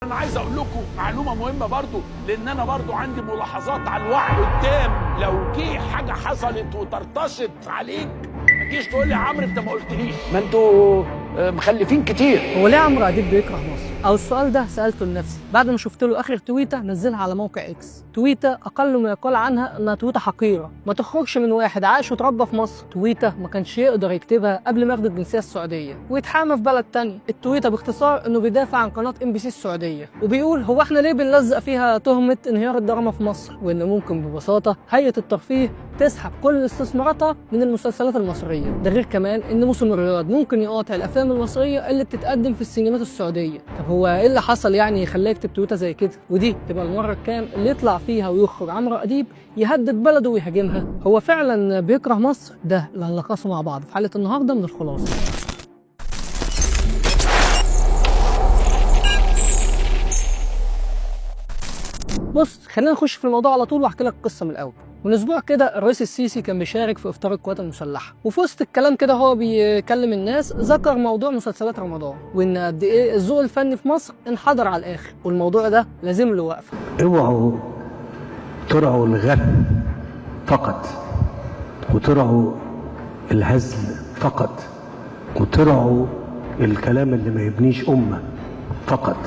انا عايز اقول لكم معلومه مهمه برضو، لان انا برضو عندي ملاحظات على الوعي قدام. لو جه حاجه حصلت وطرطشت عليك ما تجيش تقول لي يا عمرو انت ما قلتليش، ما انتوا مخلفين كتير. هو ليه عمرو اديب بيكره مصر؟ او السؤال ده سالته لنفسي بعد ما شفت له اخر تويته نزلها على موقع اكس. تويته اقل ما يقال عنها انها تويته حقيره، ما تخرجش من واحد عاش وتربى في مصر. تويته ما كانش يقدر يكتبها قبل ما ياخد الجنسيه السعوديه ويتحامى في بلد تاني. التويته باختصار انه بيدافع عن قناه MBC السعوديه، وبيقول هو احنا ليه بنلزق فيها تهمه انهيار الدراما في مصر، وان ممكن ببساطه هيئه الترفيه تسحب كل استثماراتها من المسلسلات المصريه. ده غير كمان ان موسم الرياض ممكن يقاطع الافلام المصريه اللي بتتقدم في السينمات السعوديه. طب هو ايه اللي حصل يعني يخليه يكتب تويته زي كده؟ ودي تبقى المره الكام اللي يطلع فيها ويخرج عمرو اديب يهدد بلده ويهاجمها. هو فعلا بيكره مصر؟ ده اللي هنلخصه مع بعض في حلقه النهارده من الخلاصه. بص، خلينا نخش في الموضوع على طول واحكي لك قصه من الاول. من اسبوع كده الرئيس السيسي كان بيشارك في افطار القوات المسلحه، وفي وسط الكلام كده هو بيكلم الناس ذكر موضوع مسلسلات رمضان، وان قد ايه الذوق الفني في مصر انحدر على الاخر، والموضوع ده لازم له وقفه. اوعوا ترعوا الغم فقط، وترعوا الهزل فقط، وترعوا الكلام اللي ما يبنيش امه فقط.